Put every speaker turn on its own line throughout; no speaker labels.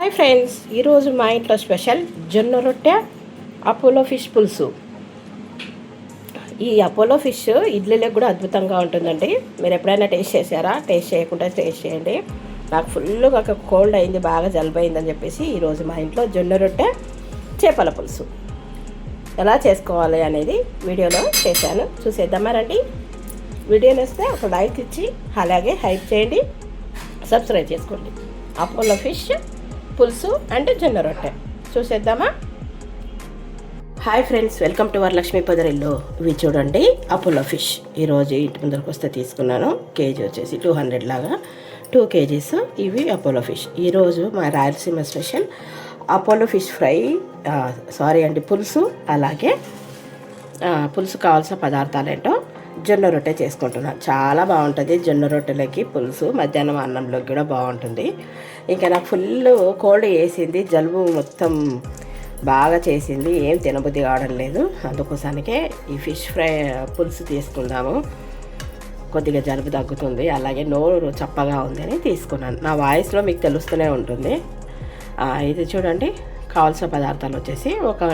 Hi friends, ఈరోజు మా ఇంట్లో స్పెషల్ జొన్న రొట్టె అపోలో ఫిష్ పులుసు. ఈ అపోలో ఫిష్ ఇడ్లీలకు కూడా అద్భుతంగా ఉంటుందండి. మీరు ఎప్పుడైనా టేస్ట్ చేశారా? టేస్ట్ చేయకుండా టేస్ట్ చేయండి. నాకు ఫుల్గా కోల్డ్ అయింది, బాగా జలుబు అయిందని చెప్పేసి ఈరోజు మా ఇంట్లో జొన్న రొట్టె చేపల పులుసు ఎలా చేసుకోవాలి అనేది వీడియోలో చేశాను. చూసేద్దామా రండి. వీడియో నేస్తే ఒక లైక్ ఇచ్చి అలాగే హైప్ చేయండి, సబ్స్క్రైబ్ చేసుకోండి. అపోలో ఫిష్ పులుసు అండ్ జొన్న రొట్టె చూసేద్దామా. Hi friends, welcome to Varalakshmi Podarillu. ఇవి చూడండి అపోలో ఫిష్. ఈరోజు ఇంటి ముందరకు వస్తే తీసుకున్నాను. కేజీ వచ్చేసి 200 లాగా 2 kgs ఇవి అపోలో ఫిష్. ఈరోజు మా Rayalaseema special Apollo fish fry, పులుసు. అలాగే పులుసు కావాల్సిన పదార్థాలు ఏంటో జొన్న రొట్టె చేసుకుంటున్నాను. చాలా బాగుంటుంది జొన్న రొట్టెలకి పులుసు. మధ్యాహ్నం అన్నంలోకి కూడా బాగుంటుంది. ఇంకా నాకు ఫుల్ కోల్డ్ వేసింది, జలుబు మొత్తం బాగా చేసింది, ఏం తినబుద్ధి కావడం లేదు. అందుకోసానికే ఈ ఫిష్ ఫ్రై పులుసు తీసుకుందాము, కొద్దిగా జలుబు తగ్గుతుంది, అలాగే నోరు చప్పగా ఉంది అని తీసుకున్నాను. నా వాయిస్లో మీకు తెలుస్తూనే ఉంటుంది. ఇది చూడండి, కావాల్సిన పదార్థాలు వచ్చేసి ఒక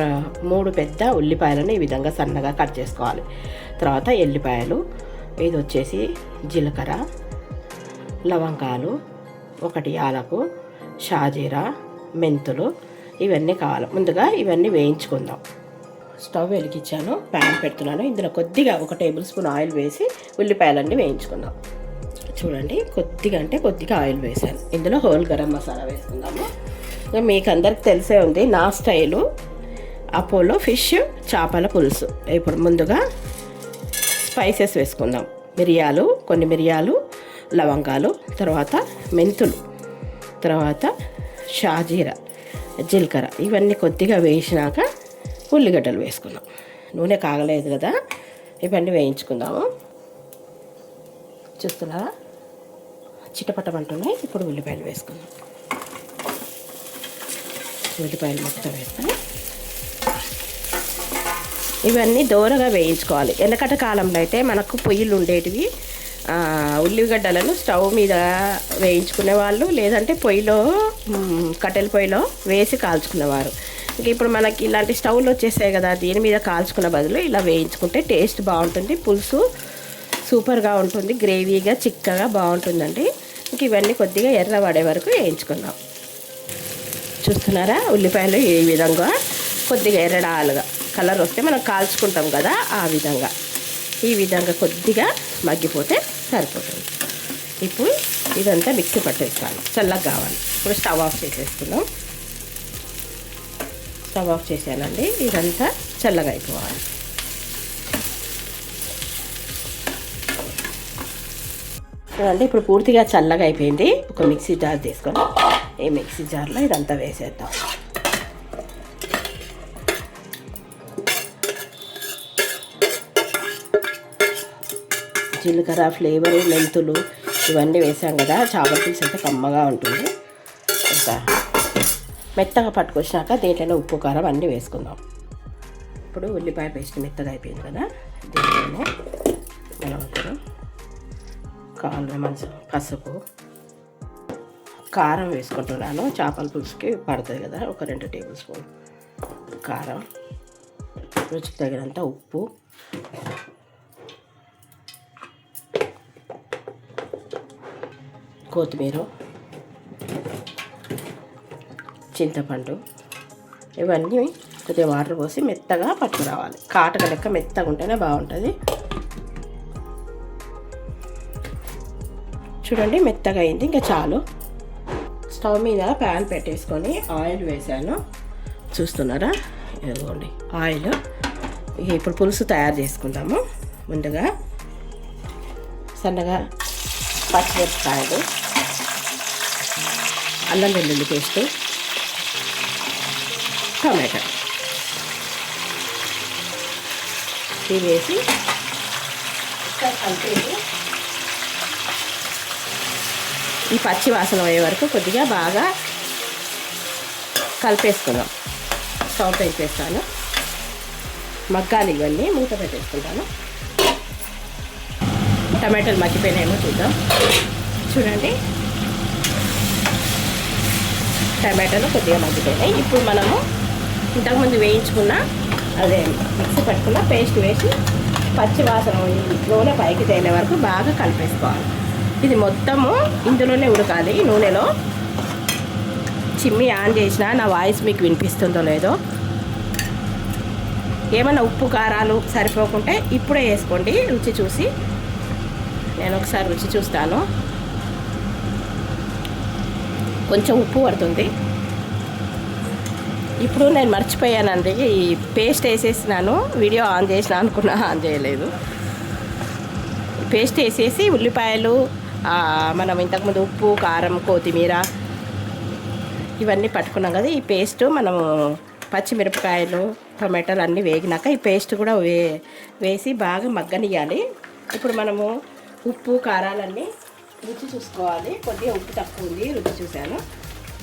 3 పెద్ద ఉల్లిపాయలను ఈ విధంగా సన్నగా కట్ చేసుకోవాలి. తర్వాత ఎల్లిపాయలు, ఇది వచ్చేసి జీలకర్ర, లవంగాలు, 1 యాలకు, షాజీరా, మెంతులు, ఇవన్నీ కావాలి. ముందుగా ఇవన్నీ వేయించుకుందాం. స్టవ్ వెలిగించాను, ప్యాన్ పెడుతున్నాను. ఇందులో కొద్దిగా 1 టేబుల్ స్పూన్ ఆయిల్ వేసి ఉల్లిపాయలన్నీ వేయించుకుందాం. చూడండి, కొద్దిగా ఆయిల్ వేసాను. ఇందులో హోల్ గరం మసాలా వేసుకుందాము. మీకు అందరికి తెలిసే ఉంది నా స్టైలు అపోలో ఫిష్ చేపల పులుసు. ఇప్పుడు ముందుగా స్పైసెస్ వేసుకుందాం. కొన్ని మిరియాలు, లవంగాలు, తర్వాత మెంతులు, తర్వాత షాజీరా, జీలకర్ర, ఇవన్నీ కొద్దిగా వేసినాక ఉల్లిగడ్డలు వేసుకుందాం. నూనె కాగలేదు కదా, ఇవన్నీ వేయించుకుందాము. చూస్తున్నారా, చిటపటమంటున్నాయి. ఇప్పుడు ఉల్లిపాయలు వేసుకుందాం. ఉల్లిపాయలు మొత్తం వేస్తాను. ఇవన్నీ దూరగా వేయించుకోవాలి. వెనకటి కాలంలో అయితే మనకు పొయ్యిలు ఉండేటివి. ఉల్లిగడ్డలను స్టవ్ మీద వేయించుకునేవాళ్ళు, లేదంటే పొయ్యిలో కట్టెల పొయ్యిలో వేసి కాల్చుకునేవారు. ఇంక ఇప్పుడు మనకి ఇలాంటి స్టవ్లు వచ్చేసాయి కదా, దీని మీద కాల్చుకునే బదులు ఇలా వేయించుకుంటే టేస్ట్ బాగుంటుంది. పులుసు సూపర్గా ఉంటుంది, గ్రేవీగా చిక్కగా బాగుంటుందండి. ఇంక ఇవన్నీ కొద్దిగా ఎర్రబడే వరకు వేయించుకుందాం. చూస్తున్నారా, ఉల్లిపాయలు ఈ విధంగా కొద్దిగా ఎర్రడాలుగా కలర్ వస్తే మనం కాల్చుకుంటాం కదా, ఈ విధంగా కొద్దిగా మగ్గిపోతే సరిపోతుంది. ఇప్పుడు ఇదంతా మిక్సీ పట్టేసుకోవాలి, చల్లగా కావాలి. ఇప్పుడు స్టవ్ ఆఫ్ చేసేసుకుందాం. స్టవ్ ఆఫ్ చేసానండి. ఇదంతా చల్లగా అయిపోవాలి. చూడండి, ఇప్పుడు పూర్తిగా చల్లగా అయిపోయింది. ఒక మిక్సీ జార్ తీసుకొని ఈ మిక్సీ జార్లో ఇదంతా వేసేద్దాం. జీలకర్ర ఫ్లేవరు, మెంతులు ఇవన్నీ వేసాం కదా, చేపల పులుసు అయితే కమ్మగా ఉంటుంది. ఇంకా మెత్తగా పట్టుకొచ్చినాక దీంట్లోనే ఉప్పు, కారం అన్నీ వేసుకుందాం. ఇప్పుడు ఉల్లిపాయ పేస్ట్ మెత్తగా అయిపోయింది కదా, దీంట్లోనే మనం కావాలి మంచి పసుపు, కారం వేసుకుంటున్నాను. చేపల పులుసుకి పడుతుంది కదా, ఒక 2 టేబుల్ స్పూన్ కారం, రుచికి తగినంత ఉప్పు, కొత్తిమీర, చింతపండు, ఇవన్నీ కొద్దిగా వాటర్ పోసి మెత్తగా పట్టుకురావాలి. కాటక లెక్క మెత్తగా ఉంటేనే బాగుంటుంది. చూడండి, మెత్తగా అయింది, ఇంకా చాలు. స్టవ్ మీద ప్యాన్ పెట్టేసుకొని ఆయిల్ వేసాను. చూస్తున్నారా, ఇదిగోండి ఆయిల్. ఇప్పుడు పులుసు తయారు చేసుకుందాము. ముందుగా సన్నగా పచ్చిమిరపకాయలు, అల్లం వెల్లుల్లి పేస్ట్, టమాటా ఇవి వేసి కలిపేసి ఈ పచ్చి వాసన అయ్యే వరకు కొద్దిగా బాగా కలిపేసుకుందాం. స్టవ్ పెట్టేస్తాను, మగ్గాలి. ఇవన్నీ మూత పెట్టేసుకుంటాను. టమాటాలు మగ్గిపోయినాయేమో చూద్దాం. చూడండి, టమాటాలు కొద్దిగా మగ్గిపోయినాయి. ఇప్పుడు మనము ఇంతకుముందు వేయించుకున్న అదే మిక్సీ పట్టుకున్న పేస్ట్ వేసి పచ్చి వాసన నూనె పైకి తేలే వరకు బాగా కలిపేసుకోవాలి. ఇది మొత్తము ఇందులోనే ఉడకాలి నూనెలో. చిమ్మి ఆన్ చేసినా నా వాయిస్ మీకు వినిపిస్తుందో లేదో. ఏమన్నా ఉప్పు కారాలు సరిపోకుంటే ఇప్పుడే వేసుకోండి రుచి చూసి. నేను ఒకసారి రుచి చూస్తాను. కొంచెం ఉప్పు పడుతుంది. ఇప్పుడు నేను మర్చిపోయానండి, ఈ పేస్ట్ వేసేసినాను. వీడియో ఆన్ చేసిన అనుకున్నా, ఆన్ చేయలేదు. పేస్ట్ వేసేసి ఉల్లిపాయలు, మనం ఇంతకుముందు ఉప్పు కారం కొత్తిమీర ఇవన్నీ పట్టుకున్నాం కదా, ఈ పేస్ట్ మనము పచ్చిమిరపకాయలు టమాటాలు అన్నీ వేగినాక ఈ పేస్ట్ కూడా వేసి బాగా మగ్గనియాలి. ఇప్పుడు మనము ఉప్పు కారాలన్నీ రుచి చూసుకోవాలి. కొద్దిగా ఉప్పు తక్కువ ఉంది, రుచి చూశాను.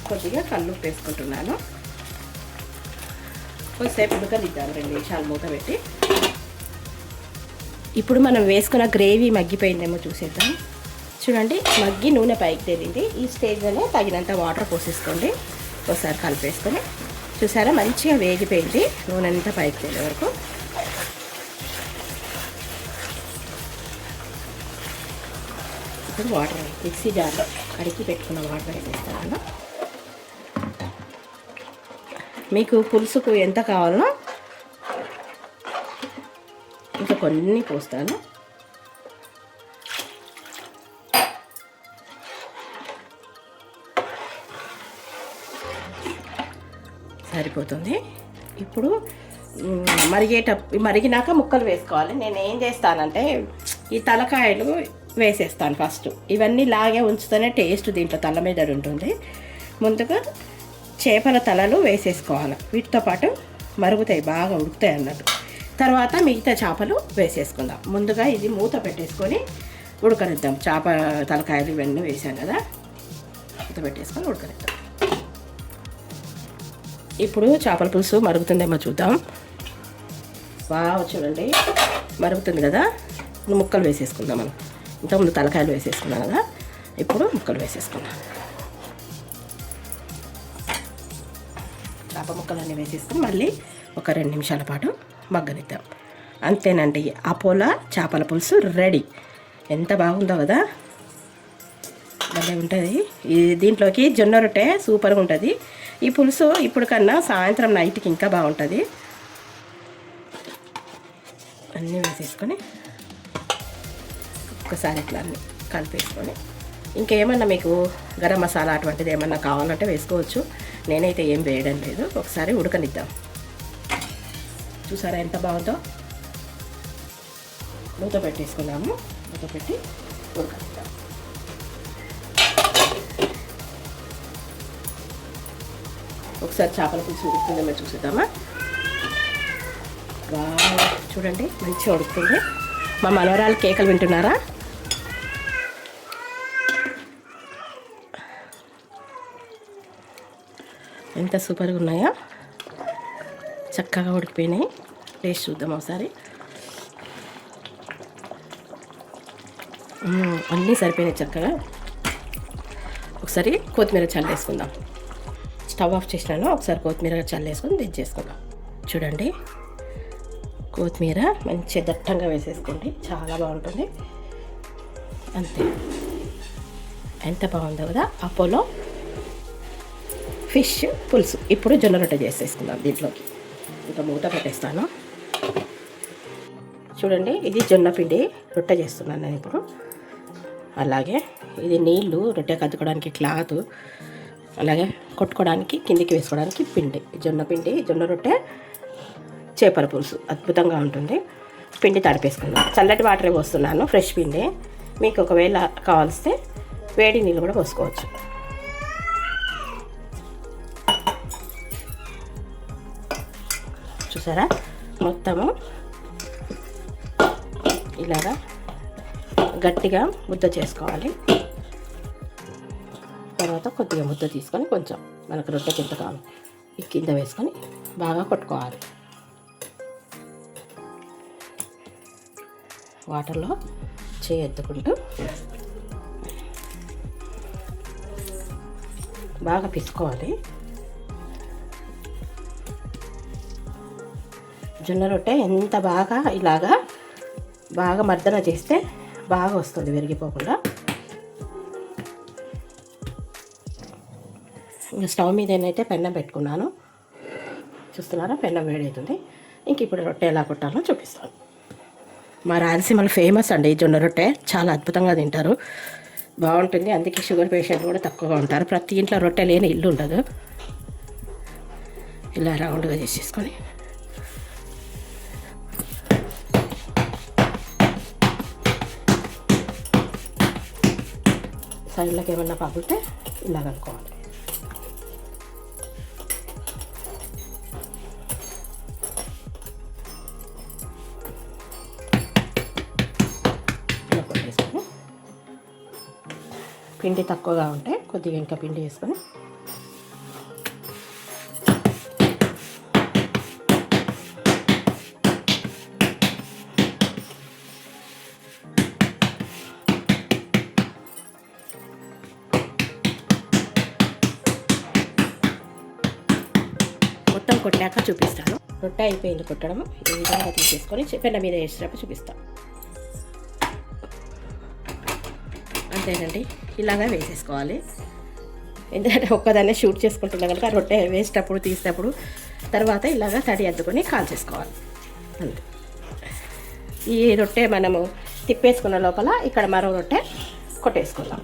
కొద్దిగా కల్లుప్పు వేసుకుంటున్నాను. కొద్దిసేపు ఉడకనిద్దాం, 2 నిమిషాలు మూత పెట్టి. ఇప్పుడు మనం వేసుకున్న గ్రేవీ మగ్గిపోయిందేమో చూసేద్దాం. చూడండి, మగ్గి నూనె పైకి తేలింది. ఈ స్టేజ్లోనే తగినంత వాటర్ పోసేసుకోండి. ఒకసారి కలిపేసుకొని చూసారా, మంచిగా వేగిపోయింది నూనె అంతా పైకి తేలే వరకు. ఇప్పుడు వాటర్ మిక్సీ జార్లో కడిగి పెట్టుకున్న వాటర్ వేసేస్తాను. మీకు పులుసుకు ఎంత కావాలో ఇంకా కొన్ని పోస్తాను. సరిపోతుంది. ఇప్పుడు మరిగినాక ముక్కలు వేసుకోవాలి. నేను ఏం చేస్తానంటే ఈ తలకాయలు వేసేస్తాను ఫస్ట్. ఇవన్నీ లాగే ఉంచుతూనే టేస్ట్ దీంట్లో తల మీద ఉంటుంది. ముందుగా చేపల తలలు వేసేసుకోవాలి. వీటితో పాటు మరుగుతాయి, బాగా ఉడుకుతాయి అన్నట్టు. తర్వాత మిగతా చేపలు వేసేసుకుందాం. ముందుగా ఇది మూత పెట్టేసుకొని ఉడకనిద్దాం. చేప తలకాయలు ఇవన్నీ వేసాం కదా, మూత పెట్టేసుకొని ఉడకనిద్దాం. ఇప్పుడు చేపల పులుసు మరుగుతుందేమో చూద్దాం. బాగా చూడండి, మరుగుతుంది కదా. ముక్కలు వేసేసుకుందాం. మనం ఇంతకుముందు తలకాయలు వేసేసుకున్నాం కదా, ఇప్పుడు ముక్కలు వేసేసుకుందాం. చేప ముక్కలన్నీ వేసేసుకుని మళ్ళీ ఒక 2 నిమిషాల పాటు మగ్గనిద్దాం. అంతేనండి, అపోలో చేపల పులుసు రెడీ. ఎంత బాగుందో కదా, భలే ఉంటుంది. దీంట్లోకి జొన్న రొట్టె సూపర్గా ఉంటుంది. ఈ పులుసు ఇప్పుడు కన్నా సాయంత్రం నైట్కి ఇంకా బాగుంటుంది. అన్నీ వేసేసుకొని ఒక్కసారి ఇట్లా అన్నీ కలిపేసుకొని ఇంకేమన్నా మీకు గరం మసాలా అటువంటిది ఏమన్నా కావాలంటే వేసుకోవచ్చు. నేనైతే ఏం వేయడం లేదు. ఒకసారి ఉడకనిద్దాం. చూసారా ఎంత బాగుందో. మూత పెట్టేసుకున్నాము. మూత పెట్టి ఉడకనిద్దాం. ఒకసారి చేపల పులుసు ఉడుకుతుందేమో చూసేద్దామా. చూడండి, మంచిగా ఉడుకుతుంది. మా మనవరాలు కేకలు వింటున్నారా? ఎంత సూపర్గా ఉన్నాయో, చక్కగా ఉడికిపోయినాయి. టేస్ట్ చూద్దాం ఒకసారి. అన్నీ సరిపోయినాయి చక్కగా. ఒకసారి కొత్తిమీర చల్లేసుకుందాం. స్టవ్ ఆఫ్ చేసినాను. ఒకసారి కొత్తిమీర చల్లేసుకొని దించేసుకుందాం. చూడండి, కొత్తిమీర మంచిగా దట్టంగా వేసేసుకోండి, చాలా బాగుంటుంది. అంతే, ఎంత బాగుందో కదా అపోలో ఫిష్ పులుసు. ఇప్పుడు జొన్న రొట్టె చేసేసుకుందాం దీంట్లోకి. ఇంకా మూత పెట్టేస్తాను. చూడండి, ఇది జొన్న పిండి రొట్టె చేస్తున్నాను నేను ఇప్పుడు. అలాగే ఇది నీళ్ళు, రొట్టె కద్దుకోవడానికి క్లాత్, అలాగే కొట్టుకోవడానికి కిందికి వేసుకోవడానికి పిండి. జొన్న పిండి, జొన్న రొట్టె, చేపల పులుసు అద్భుతంగా ఉంటుంది. పిండి తడిపేసుకుందాం. చల్లటి వాటరే పోస్తున్నాను, ఫ్రెష్ పిండి. మీకు ఒకవేళ కావాల్స్తే వేడి నీళ్ళు కూడా పోసుకోవచ్చు. చూసారా, మొత్తము ఇలాగా గట్టిగా ముద్ద చేసుకోవాలి. తర్వాత కొద్దిగా ముద్ద తీసుకొని కొంచెం మనకు రొట్టె కింద కావాలి ఈ కింద వేసుకొని బాగా కొట్టుకోవాలి. వాటర్లో చేయి ఎత్తుకుంటూ బాగా పిసుకోవాలి. జొన్న రొట్టె ఎంత బాగా ఇలాగా బాగా మర్దన చేస్తే బాగా వస్తుంది విరిగిపోకుండా. ఇంకా స్టవ్ మీద ఏదైతే పెన్నం పెట్టుకున్నాను, చూస్తున్నారా పెన్నం వేడవుతుంది. ఇంక ఇప్పుడు రొట్టె ఎలా కొట్టాలో చూపిస్తాను. మా రాయలసీమలో ఫేమస్ అండి జొన్న రొట్టె, చాలా అద్భుతంగా తింటారు, బాగుంటుంది. అందుకే షుగర్ పేషెంట్ కూడా తక్కువగా ఉంటారు. ప్రతి ఇంట్లో రొట్టె లేని ఇల్లు ఉండదు. ఇలా రౌండ్గా చేసేసుకొని సైడ్లోకి ఏమన్నా పగిలితే ఇలా కలుపుకోవాలి. ఇలా కొట్టేసుకొని పిండి తక్కువగా ఉంటే కొద్దిగా ఇంకా పిండి వేసుకొని మొత్తం కొట్టాక చూపిస్తాను. రొట్టె అయిపోయింది కొట్టడం. ఈ విధంగా తీసేసుకొని పెన్న మీద వేసినప్పుడు చూపిస్తాను. అంతేనండి, ఇలాగా వేసేసుకోవాలి. ఎందుకంటే ఒక్కదాన్నే షూట్ చేసుకుంటున్నాం కనుక రొట్టె వేసేటప్పుడు తీసేటప్పుడు తర్వాత ఇలాగా తడి అద్దుకొని కాల్చేసుకోవాలి. అంతే. ఈ రొట్టె మనము తిప్పేసుకున్న లోపల ఇక్కడ మరో రొట్టె కొట్టేసుకుందాం.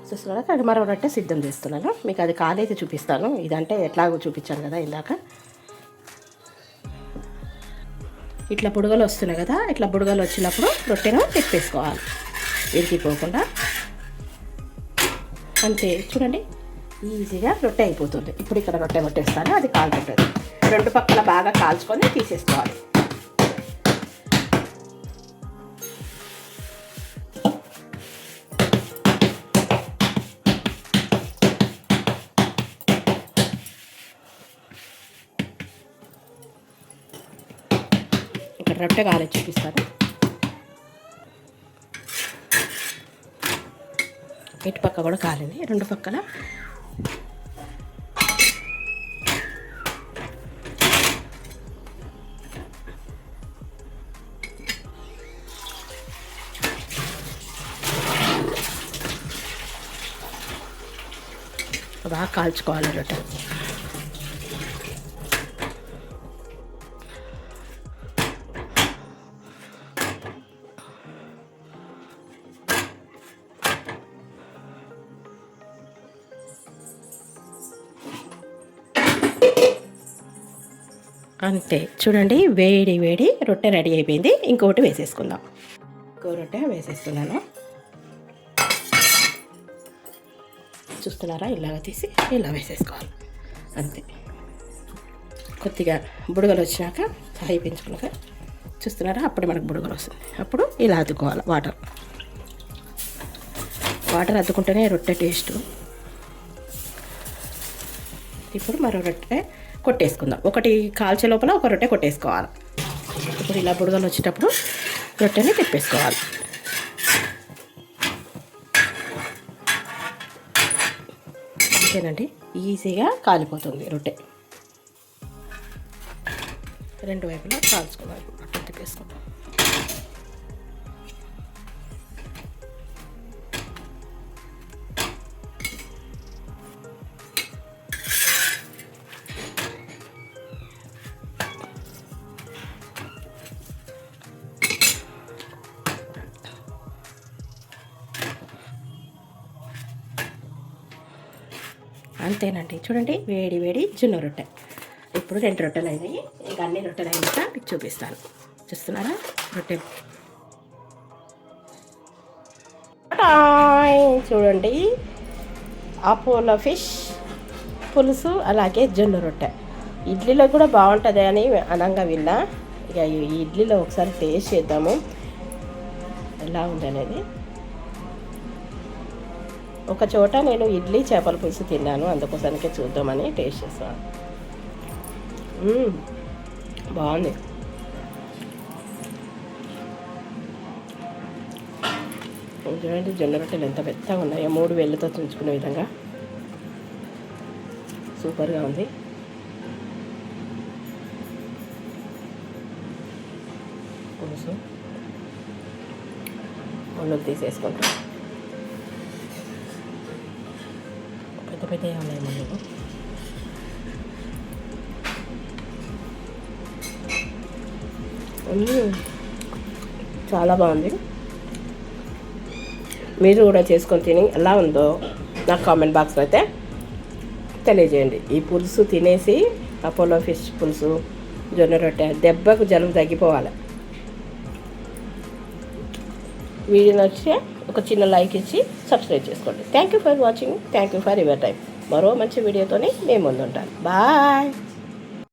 చూస్తున్నారా, అది మరో రొట్టె సిద్ధం చేస్తున్నాను. మీకు అది కాలైతే చూపిస్తాను. ఇదంటే ఎట్లాగో చూపించాను కదా ఇందాక. ఇట్లా బుడగలు వస్తున్నాయి కదా, ఇట్లా బుడగలు వచ్చినప్పుడు రొట్టెను తిప్పేసుకోవాలి విరిగిపోకుండా. అంతే, చూడండి ఈజీగా రొట్టె అయిపోతుంది. ఇప్పుడు ఇక్కడ రొట్టె కొట్టేస్తాను, అది కాలుతుంటుంది. రెండు పక్కల బాగా కాల్చుకొని తీసేసుకోవాలి. ఇక్కడ రొట్టె కాలే చూపిస్తాను. ఇటు పక్క కూడా కాలింది, రెండు పక్కల బాగా కాల్చుకోవాలి రొట్టె. అంతే, చూడండి వేడి వేడి రొట్టె రెడీ అయిపోయింది. ఇంకొకటి వేసేసుకుందాం. ఇంకో రొట్టె వేసేస్తున్నాను. చూస్తున్నారా, ఇలాగ తీసి ఇలా వేసేసుకోవాలి. అంతే. కొద్దిగా బుడగలు వచ్చినాక సాయి పెంచుకున్నాక చూస్తున్నారా, అప్పుడు మనకు బుడగలు వస్తుంది. అప్పుడు ఇలా అద్దుకోవాలి. వాటర్ అద్దుకుంటేనే రొట్టె టేస్ట్. ఇప్పుడు మరో రొట్టె కొట్టేసుకుందాం. ఒకటి కాల్చే లోపల ఒక రొట్టె కొట్టేసుకోవాలి. ఇప్పుడు ఇలా బుడగలు వచ్చేటప్పుడు రొట్టెని తిప్పేసుకోవాలి. అంతేనండి, ఈజీగా కాలిపోతుంది రొట్టె. రెండు వైపులా కాల్చుకోవాలి. రొట్టె తిప్పేసుకుందాం. అంతేనండి, చూడండి వేడి వేడి జొన్న రొట్టె. ఇప్పుడు 2 రొట్టెలు అయినాయి. ఇంకా అన్ని రొట్టెలు అయినాక మీకు చూపిస్తాను. చూస్తున్నారా రొట్టె చూడండి. అపోలో ఫిష్ పులుసు, అలాగే జొన్న రొట్టె. ఇడ్లీలో కూడా బాగుంటుంది అని అనంగా విన్నా. ఇక ఈ ఇడ్లీలో ఒకసారి టేస్ట్ చేద్దాము ఎలా ఉందనేది. ఒక చోట నేను ఇడ్లీ చేపల పులుసు తిన్నాను, అందుకోసానికే చూద్దామని టేస్ట్ చేస్తాను. బాగుంది. చూడండి జొన్న రొట్టెలు ఎంత మెత్తగా ఉన్నాయో, 3 వేళ్ళతో తుంచుకునే విధంగా సూపర్గా ఉంది. పులుసు ముళ్ళలు తీసేసుకుంటాం. పెద్ద పెద్దగా ఉన్నాయి ముళ్ళలు. చాలా బాగుంది. మీరు కూడా చేసుకొని తిని ఎలా ఉందో నాకు కామెంట్ బాక్స్లో అయితే తెలియజేయండి. ఈ పులుసు తినేసి అపోలో ఫిష్ పులుసు, జొన్న రొట్టె దెబ్బకు జలుబు తగ్గిపోవాలి. వీడియో నచ్చితే ఒక చిన్న లైక్ ఇచ్చి సబ్స్క్రైబ్ చేసుకోండి. Thank you for watching. Thank you for your time. మరో మంచి వీడియోతోనే మేము ముందుంటాను. బాయ్.